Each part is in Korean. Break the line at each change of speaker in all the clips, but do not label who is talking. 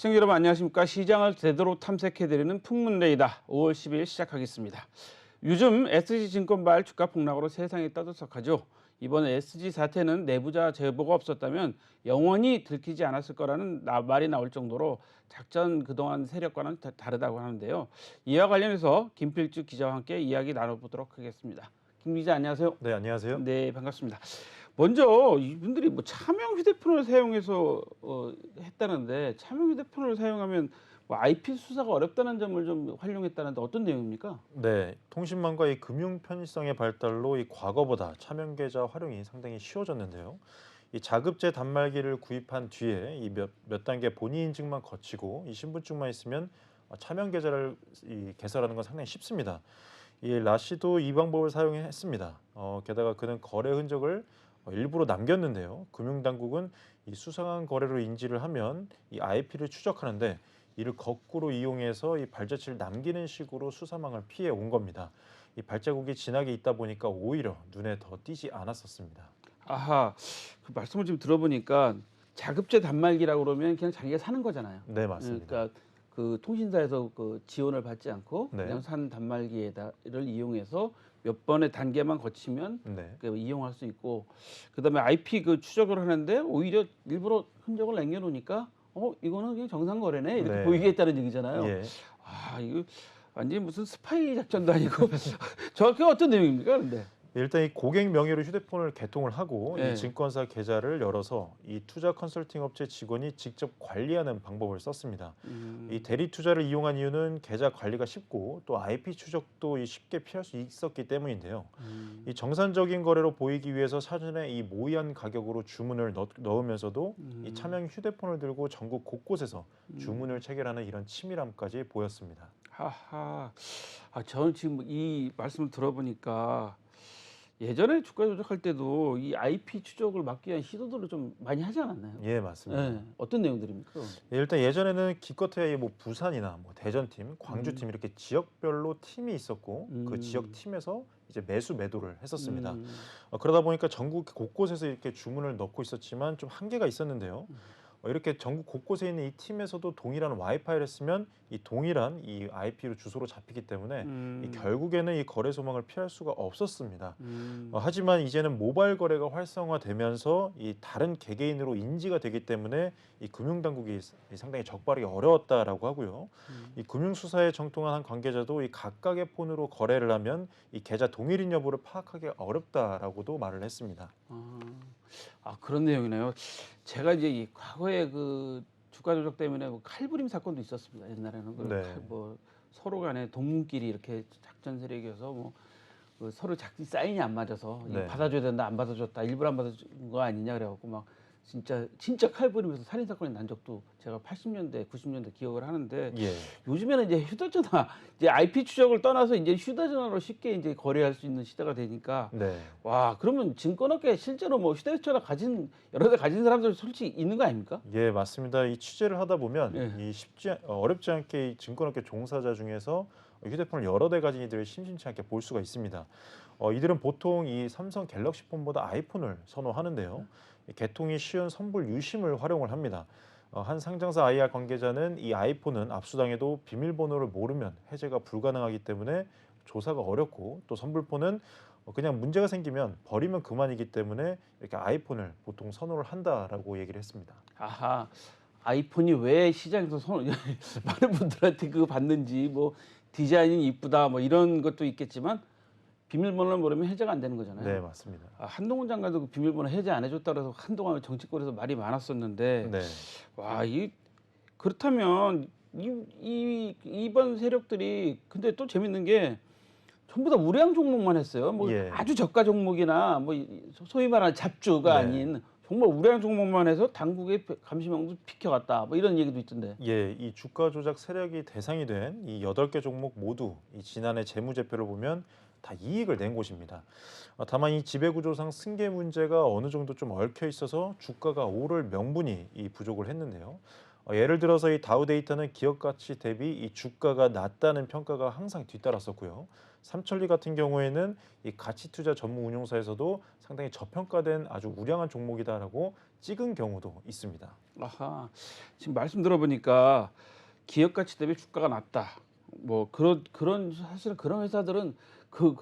시청자 여러분 안녕하십니까? 시장을 제대로 탐색해드리는 풍문레이더 5월 10일 시작하겠습니다. 요즘 SG증권발 주가 폭락으로 세상이 떠들썩하죠. 이번 SG 사태는 내부자 제보가 없었다면 영원히 들키지 않았을 거라는 말이 나올 정도로 작전 그동안 세력과는 다르다고 하는데요. 이와 관련해서 김필주 기자와 함께 이야기 나눠보도록 하겠습니다. 김 기자 안녕하세요.
네, 안녕하세요.
네, 반갑습니다. 먼저 이분들이 뭐 차명 휴대폰을 사용해서 했다는데 차명 휴대폰을 사용하면 뭐 IP 수사가 어렵다는 점을 좀 활용했다는데 어떤 내용입니까?
네, 통신망과 이 금융 편의성의 발달로 이 과거보다 차명 계좌 활용이 상당히 쉬워졌는데요. 이 자급제 단말기를 구입한 뒤에 이 몇 단계 본인 인증만 거치고 이 신분증만 있으면 차명 계좌를 개설하는 건 상당히 쉽습니다. 이 라씨도 이 방법을 사용했습니다. 게다가 그는 거래 흔적을 일부러 남겼는데요. 금융당국은 이 수상한 거래로 인지를 하면 이 IP를 추적하는데 이를 거꾸로 이용해서 이 발자취를 남기는 식으로 수사망을 피해 온 겁니다. 이 발자국이 진하게 있다 보니까 오히려 눈에 더 띄지 않았었습니다.
아하, 그 말씀을 지금 들어보니까 자급제 단말기라고 그러면 그냥 자기가 사는 거잖아요.
네, 맞습니다.
그러니까 그 통신사에서 그 지원을 받지 않고
네.
그냥 산 단말기를 이용해서 몇 번의 단계만 거치면
네.
그 이용할 수 있고, 그다음에 IP 그 추적을 하는데 오히려 일부러 흔적을 남겨놓으니까 이거는 그냥 정상 거래네 이렇게
네.
보이게 했다는 얘기잖아요.
예.
아, 이거 완전히 무슨 스파이 작전도 아니고 정확히 어떤 내용입니까, 그런데?
일단 이 고객 명의로 휴대폰을 개통을 하고
네.
이 증권사 계좌를 열어서 이 투자 컨설팅 업체 직원이 직접 관리하는 방법을 썼습니다. 이 대리 투자를 이용한 이유는 계좌 관리가 쉽고 또 IP 추적도 쉽게 피할 수 있었기 때문인데요. 이 정상적인 거래로 보이기 위해서 사전에 이 모의한 가격으로 주문을 넣으면서도 이 차명 휴대폰을 들고 전국 곳곳에서 주문을 체결하는 이런 치밀함까지 보였습니다.
하하. 아, 저는 지금 이 말씀을 들어보니까 예전에 주가 조작할 때도 이 IP 추적을 막기 위한 시도들을 좀 많이 하지 않았나요?
예, 맞습니다.
네. 어떤 내용들입니까?
일단 예전에는 기껏해야 뭐 부산이나 뭐 대전팀, 광주팀 이렇게 지역별로 팀이 있었고 그 지역 팀에서 이제 매수 매도를 했었습니다. 그러다 보니까 전국 곳곳에서 이렇게 주문을 넣고 있었지만 좀 한계가 있었는데요. 이렇게 전국 곳곳에 있는 이 팀에서도 동일한 와이파이를 쓰면 이 동일한 이 IP로 주소로 잡히기 때문에 이 결국에는 이 거래 소망을 피할 수가 없었습니다. 하지만 이제는 모바일 거래가 활성화되면서 이 다른 개개인으로 인지가 되기 때문에 이 금융당국이 상당히 적발하기 어려웠다라고 하고요. 이 금융수사에 정통한 한 관계자도 이 각각의 폰으로 거래를 하면 이 계좌 동일인 여부를 파악하기 어렵다라고도 말을 했습니다.
아, 그런 내용이네요. 제가 이제 이 과거에 그 주가 조작 때문에 뭐 칼부림 사건도 있었습니다. 옛날에는
네.
뭐 서로 간에 동문끼리 이렇게 작전 세력이어서 뭐 그 서로 자기 사인이 안 맞아서 이거
네.
받아줘야 된다, 안 받아줬다, 일부러 안 받아준 거 아니냐 그래갖고 막 진짜 칼부림에서 살인 사건이 난 적도 제가 80년대, 90년대 기억을 하는데,
예.
요즘에는 이제 휴대전화, 이제 IP 추적을 떠나서 이제 휴대전화로 쉽게 이제 거래할 수 있는 시대가 되니까,
네.
와, 그러면 증권업계 실제로 뭐 휴대전화 여러 대 가진 사람들 솔직히 있는 거 아닙니까?
예, 맞습니다. 이 취재를 하다 보면
예.
이 어렵지 않게 이 증권업계 종사자 중에서 휴대폰을 여러 대 가진 이들을 심심치 않게 볼 수가 있습니다. 이들은 보통 이 삼성 갤럭시 폰보다 아이폰을 선호하는데요. 이 개통이 쉬운 선불 유심을 활용을 합니다. 한 상장사 IR 관계자는 이 아이폰은 압수당해도 비밀번호를 모르면 해제가 불가능하기 때문에 조사가 어렵고 또 선불폰은 그냥 문제가 생기면 버리면 그만이기 때문에 이렇게 아이폰을 보통 선호를 한다라고 얘기를 했습니다.
아하, 아이폰이 왜 시장에서 많은 분들한테 그거 받는지, 뭐 디자인이 이쁘다 뭐 이런 것도 있겠지만 비밀번호를 모르면 해제가 안 되는 거잖아요.
네, 맞습니다.
아, 한동훈 장관도 그 비밀번호 해제 안 해줬다 그래서 한동안 정치권에서 말이 많았었는데,
네.
와, 그렇다면 이번 세력들이 근데 또 재밌는 게 전부 다 우량 종목만 했어요. 뭐
예.
아주 저가 종목이나 뭐 소위 말하는 잡주가
네.
아닌 정말 우량 종목만 해서 당국의 감시망도 비켜갔다, 뭐 이런 얘기도 있던데.
예, 이 주가 조작 세력이 대상이 된 이 8개 종목 모두 이 지난해 재무제표를 보면 다 이익을 낸 곳입니다. 다만 이 지배구조상 승계 문제가 어느 정도 좀 얽혀 있어서 주가가 오를 명분이 부족을 했는데요. 예를 들어서 이 다우데이터는 기업 가치 대비 이 주가가 낮다는 평가가 항상 뒤따랐었고요. 삼천리 같은 경우에는 이 가치 투자 전문 운용사에서도 상당히 저평가된 아주 우량한 종목이다라고 찍은 경우도 있습니다.
아하. 지금 말씀 들어보니까 기업 가치 대비 주가가 낮다. 뭐 그런 사실은 그런 회사들은 그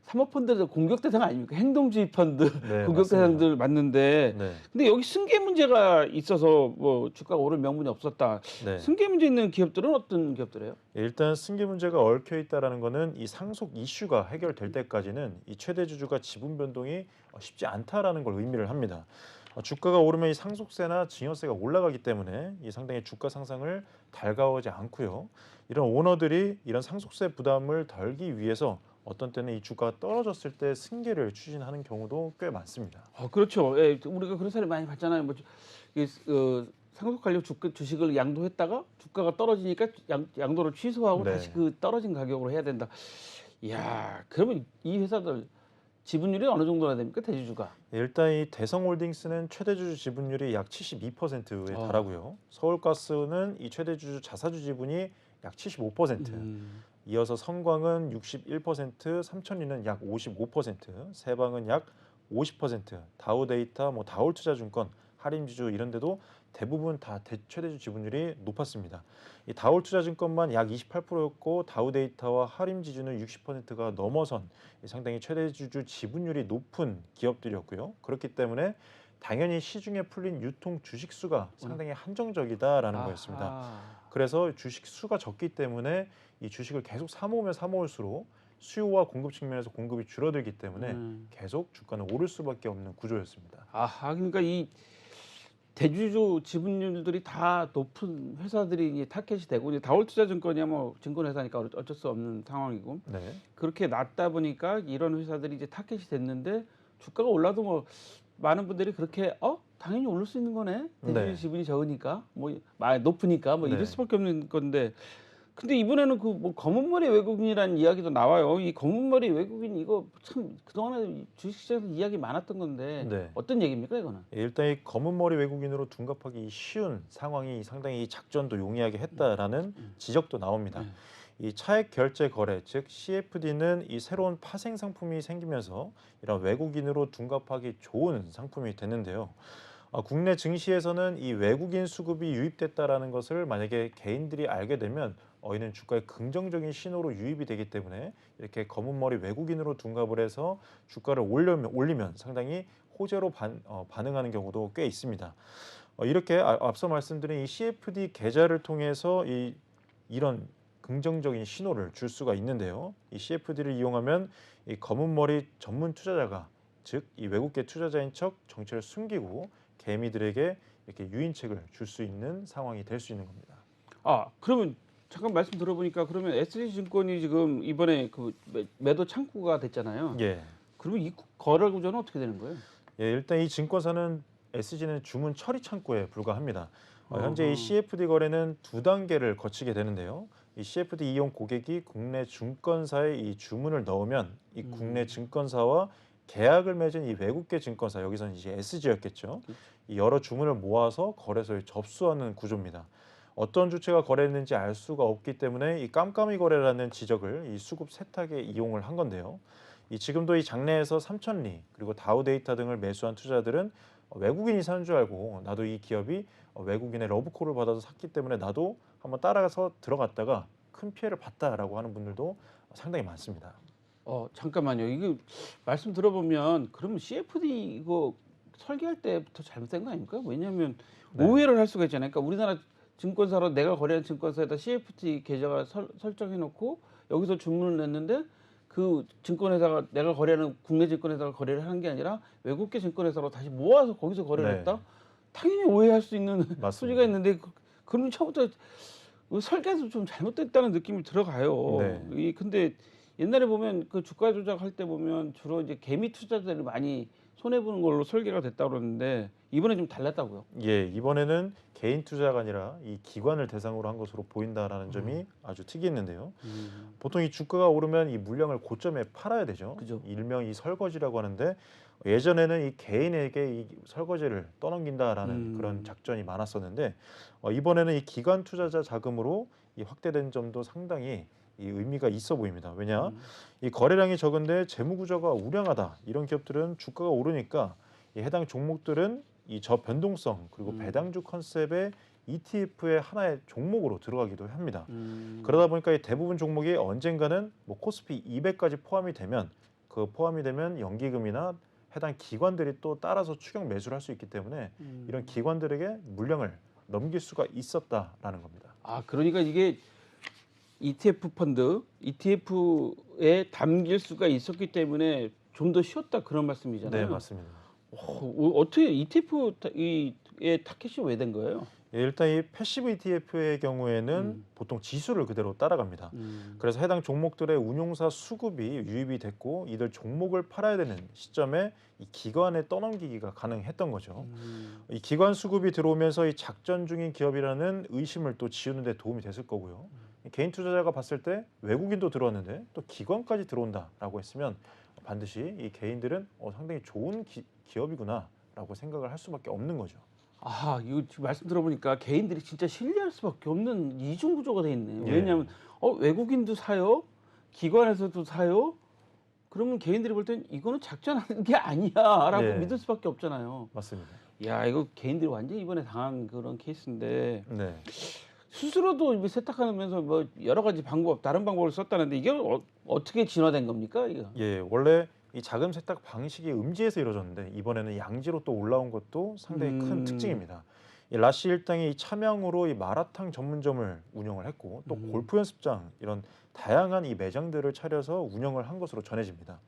사모펀드 공격 대상 아닙니까? 행동주의 펀드
네,
공격
맞습니다.
대상들 맞는데
네,
근데 여기 승계 문제가 있어서 뭐 주가가 오를 명분이 없었다.
네.
승계 문제 있는 기업들은 어떤 기업들이에요?
일단 승계 문제가 얽혀 있다라는 거는 이 상속 이슈가 해결될 때까지는 이 최대 주주가 지분 변동이 쉽지 않다라는 걸 의미를 합니다. 주가가 오르면 이 상속세나 증여세가 올라가기 때문에 이 상당히 주가 상승을 달가워하지 않고요. 이런 오너들이 이런 상속세 부담을 덜기 위해서 어떤 때는 이 주가가 떨어졌을 때 승계를 추진하는 경우도 꽤 많습니다.
그렇죠. 예, 우리가 그런 사례 많이 봤잖아요. 뭐 상속하려고 주식을 양도했다가 주가가 떨어지니까 양도를 취소하고
네.
다시 그 떨어진 가격으로 해야 된다. 이야, 그러면 이 회사들 지분율이 어느 정도나 됩니까? 대주주가.
일단 이 대성홀딩스는 최대주주 지분율이 약 72%에
어.
달하고요. 서울가스는 이 최대주주 자사주 지분이 약 75%, 이어서 성광은 61%, 삼천리는 약 55%, 세방은 약 50%, 다우데이터, 다올투자증권, 하림지주 이런 데도 대부분 다 최대주 지분율이 높았습니다. 이 다올투자증권만 약 28%였고 다우데이터와 하림지주는 60%가 넘어선 상당히 최대주주 지분율이 높은 기업들이었고요. 그렇기 때문에 당연히 시중에 풀린 유통 주식 수가 상당히 한정적이다라는 거였습니다.
아하.
그래서 주식 수가 적기 때문에 이 주식을 계속 사모으면 사모을수록 수요와 공급 측면에서 공급이 줄어들기 때문에 계속 주가는 오를 수밖에 없는 구조였습니다.
아하, 그러니까 이 대주주 지분율들이 다 높은 회사들이 이제 타겟이 되고 이제 다올투자증권이야 뭐 증권회사니까 어쩔 수 없는 상황이고
네.
그렇게 낮다 보니까 이런 회사들이 이제 타겟이 됐는데 주가가 올라도 뭐 많은 분들이 그렇게 당연히 오를 수 있는 거네. 대주주
네.
지분이 적으니까 뭐 높으니까 뭐 이럴
네.
수밖에 없는 건데 근데 이번에는 그 뭐 검은머리 외국인이라는 이야기도 나와요. 이 검은머리 외국인 이거 참 그동안에 주식시장에서 이야기 많았던 건데
네.
어떤 얘기입니까 이거는?
일단 이 검은머리 외국인으로 둔갑하기 쉬운 상황이 상당히 작전도 용이하게 했다라는 지적도 나옵니다. 이 차액 결제 거래 즉 CFD는 이 새로운 파생 상품이 생기면서 이런 외국인으로 둔갑하기 좋은 상품이 됐는데요. 국내 증시에서는 이 외국인 수급이 유입됐다라는 것을 만약에 개인들이 알게 되면 이는 주가에 긍정적인 신호로 유입이 되기 때문에 이렇게 검은머리 외국인으로 둔갑을 해서 주가를 올리면 상당히 호재로 반응하는 경우도 꽤 있습니다. 이렇게 앞서 말씀드린 이 CFD 계좌를 통해서 이런 긍정적인 신호를 줄 수가 있는데요. 이 CFD를 이용하면 이 검은머리 전문 투자자가 즉 이 외국계 투자자인 척 정체를 숨기고 개미들에게 이렇게 유인책을 줄 수 있는 상황이 될 수 있는 겁니다.
그러면 잠깐 말씀 들어보니까 그러면 SG증권이 지금 이번에 그 매도 창구가 됐잖아요.
예.
그러면 이 거래 구조는 어떻게 되는 거예요?
예, 일단 이 증권사는 SG는 주문 처리 창구에 불과합니다. 현재 이
어허.
CFD 거래는 두 단계를 거치게 되는데요. 이 CFD 이용 고객이 국내 증권사에 이 주문을 넣으면 이 국내 증권사와 계약을 맺은 이 외국계 증권사 여기서는 이제 SG였겠죠. 이 여러 주문을 모아서 거래소에 접수하는 구조입니다. 어떤 주체가 거래했는지 알 수가 없기 때문에 이 깜깜이 거래라는 지적을 이 수급 세탁에 이용을 한 건데요. 지금도 이 장내에서 삼천리 그리고 다우데이터 등을 매수한 투자들은 외국인이 사는 줄 알고 나도 이 기업이 외국인의 러브콜을 받아서 샀기 때문에 나도 한번 따라가서 들어갔다가 큰 피해를 봤다라고 하는 분들도 상당히 많습니다.
잠깐만요. 이게 말씀 들어보면 그러면 CFD 이거 설계할 때부터 잘못된 거 아닙니까? 왜냐하면
네.
오해를 할 수가 있잖아요. 그러니까 우리나라 증권사로 내가 거래한 증권사에다 CFD 계좌가 설정해놓고 여기서 주문을 냈는데 그 증권회사가 내가 거래하는 국내 증권회사가 거래를 하는 게 아니라 외국계 증권회사로 다시 모아서 거기서 거래를
네.
했다? 당연히 오해할 수 있는
맞습니다.
소지가 있는데 그럼 처음부터 설계에서 좀 잘못됐다는 느낌이 들어가요.
네.
근데 옛날에 보면 그 주가 조작할 때 보면 주로 이제 개미 투자자들이 많이 손해 보는 걸로 설계가 됐다고 그러는데 이번에 좀 달랐다고요.
예, 이번에는 개인 투자가 아니라 이 기관을 대상으로 한 것으로 보인다라는 점이 아주 특이했는데요. 보통 이 주가가 오르면 이 물량을 고점에 팔아야 되죠.
그죠.
일명 이 설거지라고 하는데 예전에는 이 개인에게 이 설거지를 떠넘긴다라는 그런 작전이 많았었는데 이번에는 이 기관 투자자 자금으로 이 확대된 점도 상당히 이 의미가 있어 보입니다. 왜냐? 이 거래량이 적은데 재무 구조가 우량하다. 이런 기업들은 주가가 오르니까 이 해당 종목들은 이 저변동성 그리고 배당주 컨셉의 ETF의 하나의 종목으로 들어가기도 합니다. 그러다 보니까 이 대부분 종목이 언젠가는 뭐 코스피 200까지 포함이 되면 연기금이나 해당 기관들이 또 따라서 추격 매수를 할 수 있기 때문에 이런 기관들에게 물량을 넘길 수가 있었다라는 겁니다.
아, 그러니까 이게 ETF 펀드, ETF에 담길 수가 있었기 때문에 좀 더 쉬웠다 그런 말씀이잖아요.
네, 맞습니다.
어떻게 ETF의 타켓이 왜 된 거예요?
예, 일단 이 패시브 ETF의 경우에는 보통 지수를 그대로 따라갑니다. 그래서 해당 종목들의 운용사 수급이 유입이 됐고 이들 종목을 팔아야 되는 시점에 이 기관에 떠넘기기가 가능했던 거죠. 이 기관 수급이 들어오면서 이 작전 중인 기업이라는 의심을 또 지우는 데 도움이 됐을 거고요. 개인 투자자가 봤을 때 외국인도 들어왔는데 또 기관까지 들어온다라고 했으면 반드시 이 개인들은 상당히 좋은 기업이구나라고 생각을 할 수밖에 없는 거죠.
아, 이거 지금 말씀 들어보니까 개인들이 진짜 신뢰할 수밖에 없는 이중 구조가 돼 있네요.
예.
왜냐하면 외국인도 사요, 기관에서도 사요. 그러면 개인들이 볼 땐 이거는 작전하는 게 아니야라고
예.
믿을 수밖에 없잖아요.
맞습니다.
야, 이거 개인들이 완전히 이번에 당한 그런 케이스인데
네.
스스로도 세탁하면서 뭐 여러 가지 다른 방법을 썼다는데 이게 어떻게 진화된 겁니까? 이거?
예, 원래 이 자금 세탁 방식이 음지에서 이루어졌는데 이번에는 양지로 또 올라온 것도 상당히 큰 특징입니다. 이 라씨 일당이 차명으로 이 마라탕 전문점을 운영을 했고 또 골프 연습장 이런 다양한 이 매장들을 차려서 운영을 한 것으로 전해집니다.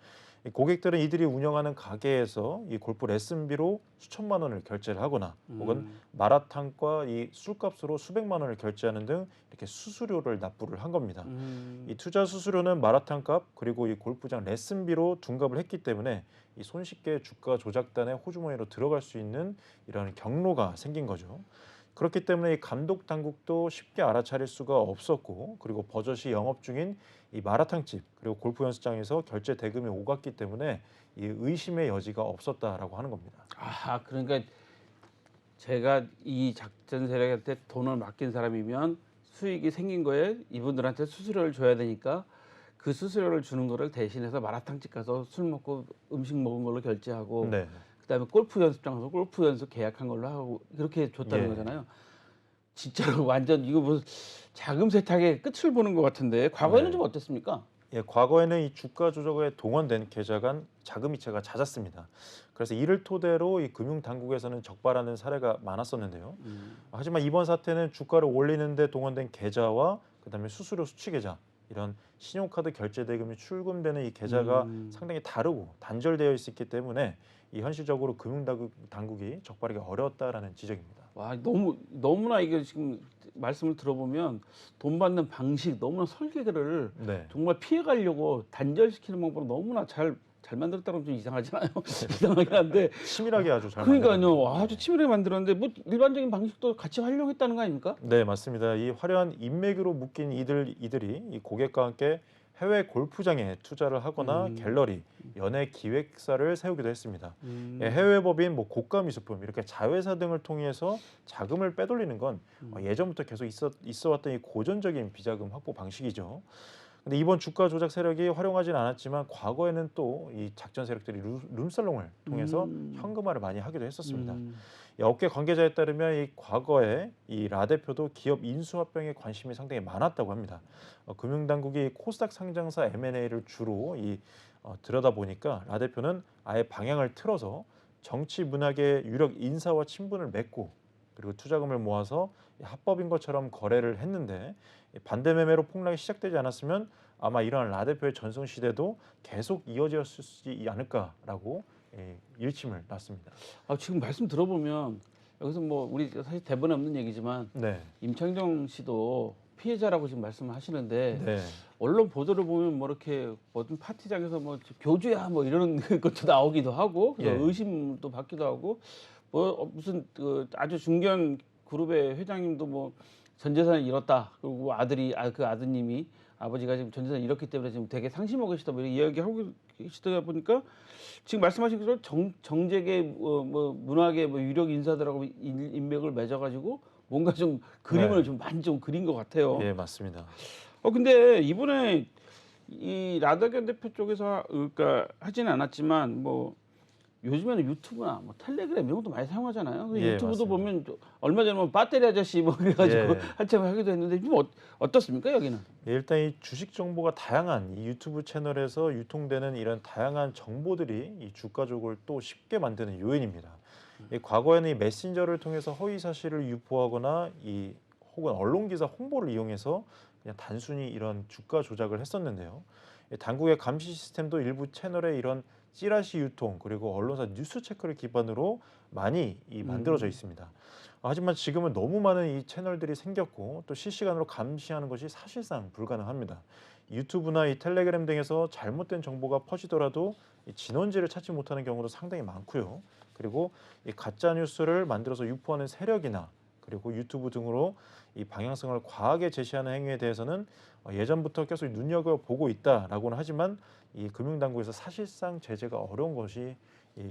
이 고객들은 이들이 운영하는 가게에서 이 골프 레슨비로 수천만 원을 결제를 하거나 혹은 마라탕과 이 술값으로 수백만 원을 결제하는 등 이렇게 수수료를 납부를 한 겁니다. 이 투자 수수료는 마라탕값 그리고 이 골프장 레슨비로 둔갑을 했기 때문에 이 손쉽게 주가 조작단의 호주머니로 들어갈 수 있는 이런 경로가 생긴 거죠. 그렇기 때문에 이 감독 당국도 쉽게 알아차릴 수가 없었고 그리고 버젓이 영업 중인 이 마라탕집 그리고 골프 연습장에서 결제 대금이 오갔기 때문에 이 의심의 여지가 없었다라고 하는 겁니다.
아, 그러니까 제가 이 작전 세력한테 돈을 맡긴 사람이면 수익이 생긴 거에 이분들한테 수수료를 줘야 되니까 그 수수료를 주는 거를 대신해서 마라탕집 가서 술 먹고 음식 먹은 걸로 결제하고
네.
그다음에 골프 연습장 가서 골프 연습 계약한 걸로 하고 그렇게 줬다는
예.
거잖아요. 진짜로 완전 이거 뭐 자금 세탁의 끝을 보는 것 같은데 과거에는
네.
좀 어땠습니까?
예, 과거에는 이 주가 조작에 동원된 계좌간 자금 이체가 잦았습니다. 그래서 이를 토대로 이 금융 당국에서는 적발하는 사례가 많았었는데요. 하지만 이번 사태는 주가를 올리는데 동원된 계좌와 그다음에 수수료 수취 계좌 이런 신용카드 결제 대금이 출금되는 이 계좌가 상당히 다르고 단절되어 있었기 때문에 이 현실적으로 금융 당국이 적발하기 어려웠다라는 지적입니다.
와, 너무나 이게 지금 말씀을 들어보면 돈 받는 방식 너무나 설계를
네.
정말 피해 가려고 단절시키는 방법으로 너무나 잘 만들었다고 좀 이상하잖아요. 이상하긴 한데
치밀하게 아주 잘
그러니까요.
만들었습니다.
아주 치밀하게 만들었는데 뭐 일반적인 방식도 같이 활용했다는 거 아닙니까?
네, 맞습니다. 이 화려한 인맥으로 묶인 이들이 이 고객과 함께 해외 골프장에 투자를 하거나 갤러리, 연예 기획사를 세우기도 했습니다. 예, 해외 법인, 뭐 고가 미술품 이렇게 자회사 등을 통해서 자금을 빼돌리는 건 예전부터 계속 있어왔던 이 고전적인 비자금 확보 방식이죠. 근데 이번 주가 조작 세력이 활용하지는 않았지만 과거에는 또 이 작전 세력들이 룸살롱을 통해서 현금화를 많이 하기도 했었습니다. 이 업계 관계자에 따르면 이 과거에 이 라 대표도 기업 인수합병에 관심이 상당히 많았다고 합니다. 금융당국이 코스닥 상장사 M&A를 주로 들여다 보니까 라 대표는 아예 방향을 틀어서 정치 문학의 유력 인사와 친분을 맺고 그리고 투자금을 모아서 합법인 것처럼 거래를 했는데 반대 매매로 폭락이 시작되지 않았으면 아마 이러한 라 대표의 전성 시대도 계속 이어졌지 않을까라고 일침을 놨습니다.
지금 말씀 들어보면 여기서 뭐 우리 사실 대본에 없는 얘기지만
네,
임창정 씨도 피해자라고 지금 말씀을 하시는데
네,
언론 보도를 보면 뭐 이렇게 어떤 파티장에서 뭐 교주야 뭐 이런 것도 나오기도 하고 그래서
예.
의심도 받기도 하고 뭐 무슨 아주 중견 그룹의 회장님도 뭐 전 재산을 잃었다 그리고 그 아드님이 아버지가 지금 전 재산을 잃었기 때문에 지금 되게 상심하고 계시다 뭐 이런 이야기하고 계시다 보니까 지금 말씀하신 것처럼 정재계 뭐 문학의 뭐 유력 인사들하고 인맥을 맺어가지고 뭔가 좀 그림을
네.
좀 많이 좀 그린 것 같아요.
예, 맞습니다.
근데 이번에 이 라더견 대표 쪽에서 그러니까 하지는 않았지만 뭐 요즘에는 유튜브나 뭐 텔레그램 이런 것도 많이 사용하잖아요. 근데
예,
유튜브도
맞습니다.
보면 얼마 전에 뭐 배터리 아저씨 뭐 그래가지고
예.
한참 하기도 했는데 좀 어떻습니까 여기는?
예, 일단 이 주식 정보가 다양한 이 유튜브 채널에서 유통되는 이런 다양한 정보들이 이 주가 조작을 또 쉽게 만드는 요인입니다. 이 과거에는 이 메신저를 통해서 허위 사실을 유포하거나 이 혹은 언론 기사 홍보를 이용해서 그냥 단순히 이런 주가 조작을 했었는데요. 이 당국의 감시 시스템도 일부 채널의 이런 찌라시 유통 그리고 언론사 뉴스 체크를 기반으로 많이 만들어져
음.
있습니다. 하지만 지금은 너무 많은 이 채널들이 생겼고 또 실시간으로 감시하는 것이 사실상 불가능합니다. 유튜브나 이 텔레그램 등에서 잘못된 정보가 퍼지더라도 이 진원지를 찾지 못하는 경우도 상당히 많고요. 그리고 이 가짜 뉴스를 만들어서 유포하는 세력이나 그리고 유튜브 등으로 이 방향성을 과하게 제시하는 행위에 대해서는 예전부터 계속 눈여겨보고 있다라고는 하지만 이 금융당국에서 사실상 제재가 어려운 것이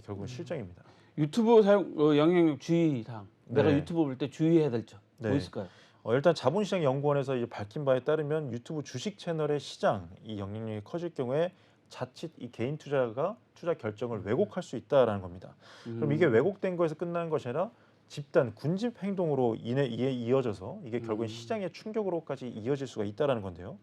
결국 실정입니다.
유튜브 사용 영향력 주의사항. 내가
네.
유튜브 볼 때 주의해야 될 점 뭐
네.
있을까요?
일단 자본시장연구원에서 이제 밝힌 바에 따르면 유튜브 주식 채널의 시장 이 영향력이 커질 경우에 자칫 이 개인 투자가 투자 결정을 왜곡할 수 있다라는 겁니다. 그럼 이게
음.
왜곡된 거에서 끝나는 것이 아니라 집단 군집 행동으로 이에 이어져서 이게 결국엔
음.
시장의 충격으로까지 이어질 수가 있다라는 건데요.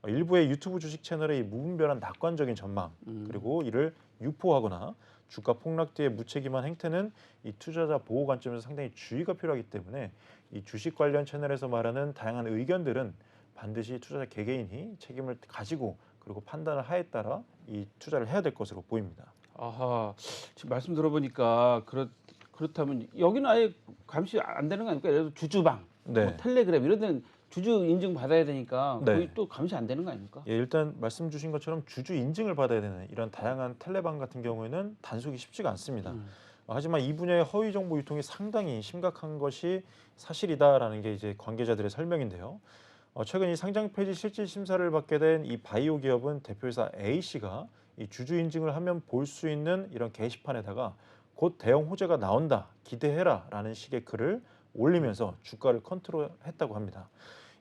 일부의 유튜브 주식 채널의 이 무분별한 낙관적인 전망
음.
그리고 이를 유포하거나 주가 폭락 뒤에 무책임한 행태는 이 투자자 보호 관점에서 상당히 주의가 필요하기 때문에 이 주식 관련 채널에서 말하는 다양한 의견들은 반드시 투자자 개개인이 책임을 가지고 그리고 판단을 하에 따라 이 투자를 해야 될 것으로 보입니다.
아하. 지금 말씀 들어보니까 그렇다면 여기는 아예 감시 안 되는 거 아닙니까? 예를 들어 주주방, 뭐
네.
텔레그램 이런 데는 주주 인증 받아야 되니까 거기
네.
또 감시 안 되는 거 아닙니까?
예, 일단 말씀 주신 것처럼 주주 인증을 받아야 되는 이런 다양한 텔레방 같은 경우에는 단속이 쉽지가 않습니다.
음.
하지만 이 분야의 허위 정보 유통이 상당히 심각한 것이 사실이다라는 게 이제 관계자들의 설명인데요. 최근 이 상장 폐지 실질 심사를 받게 된 이 바이오 기업은 대표이사 A 씨가 이 주주 인증을 하면 볼 수 있는 이런 게시판에다가 곧 대형 호재가 나온다, 기대해라라는 식의 글을 올리면서 주가를 컨트롤했다고 합니다.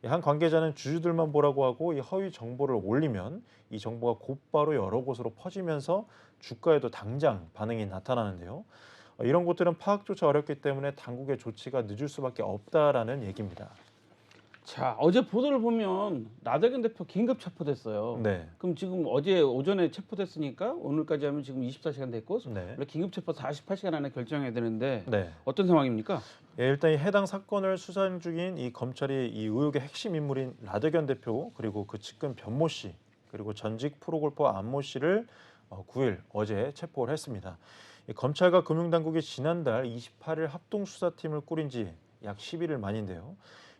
한 관계자는 주주들만 보라고 하고 이 허위 정보를 올리면 이 정보가 곧바로 여러 곳으로 퍼지면서 주가에도 당장 반응이 나타나는데요. 이런 것들은 파악조차 어렵기 때문에 당국의 조치가 늦을 수밖에 없다라는 얘기입니다.
자, 어제 보도를 보면 나대근 대표 긴급 체포됐어요.
네,
그럼 지금 어제 오전에 체포됐으니까 오늘까지 하면 지금 24시간 됐고
네,
원래 긴급 체포 48시간 안에 결정해야 되는데
네.
어떤 상황입니까?
예, 일단 이 해당 사건을 수사 중인 이 검찰이 이 의혹의 핵심 인물인 라더견 대표 그리고 그 측근 변모 씨 그리고 전직 프로골퍼 안모 씨를 9일 어제 체포를 했습니다. 이 검찰과 금융당국이 지난달 28일 합동수사팀을 꾸린 지 약 11일 만인데요.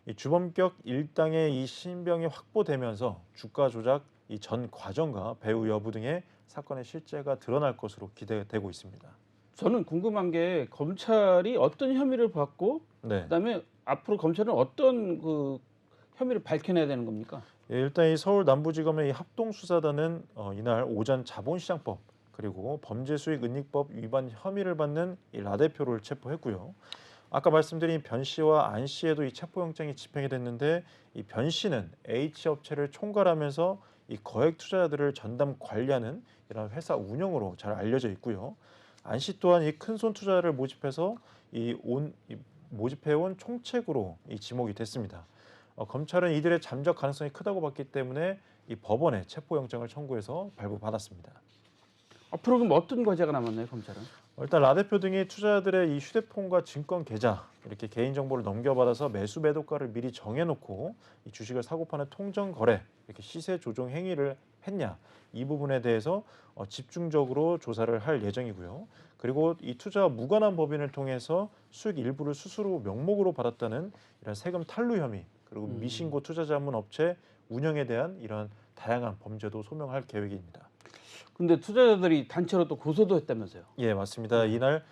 이 주범격 일당의 이 신병이 확보되면서 주가 조작 이 전 과정과 배후 여부 등의 사건의 실체가 드러날 것으로 기대되고 있습니다.
저는 궁금한 게 검찰이 어떤 혐의를 받고
네.
그다음에 앞으로 검찰은 어떤 그 혐의를 밝혀내야 되는 겁니까?
예, 일단 이 서울 남부지검의 이 합동수사단은 이날 오전 자본시장법 그리고 범죄수익은닉법 위반 혐의를 받는 이 라 대표를 체포했고요. 아까 말씀드린 변 씨와 안 씨에도 이 체포영장이 집행이 됐는데 이 변 씨는 H 업체를 총괄하면서 이 거액 투자자들을 전담 관리하는 이런 회사 운영으로 잘 알려져 있고요. 안 씨 또한 이 큰손 투자를 모집해서 모집해온 총책으로 이 지목이 됐습니다. 검찰은 이들의 잠적 가능성이 크다고 봤기 때문에 이 법원에 체포영장을 청구해서 발부받았습니다.
앞으로 그럼 어떤 과제가 남았나요, 검찰은?
일단 라 대표 등이 투자자들의 이 휴대폰과 증권 계좌 이렇게 개인 정보를 넘겨받아서 매수 매도가를 미리 정해놓고 이 주식을 사고 파는 통정 거래 이렇게 시세 조종 행위를 했냐 이 부분에 대해서 집중적으로 조사를 할 예정이고요. 그리고 이 투자와 무관한 법인을 통해서 수익 일부를 스스로 명목으로 받았다는 이런 세금 탈루 혐의 그리고 미신고 투자 자문 업체 운영에 대한 이런 다양한 범죄도 소명할 계획입니다.
근데 투자자들이 단체로 또 고소도 했다면서요.
예, 맞습니다. 이날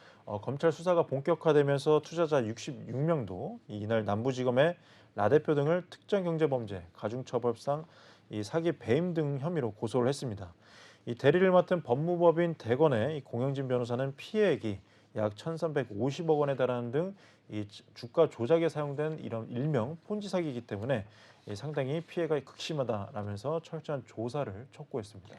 검찰 수사가 본격화되면서 투자자 66명도 이날 남부지검에 라 대표 등을 특정경제범죄, 가중처벌상 이 사기 배임 등 혐의로 고소를 했습니다. 이 대리를 맡은 법무법인 대건의 이 공영진 변호사는 피해액이 약 1,350억 원에 달하는 등 이 주가 조작에 사용된 이런 일명 폰지 사기이기 때문에 상당히 피해가 극심하다라면서 철저한 조사를 촉구했습니다.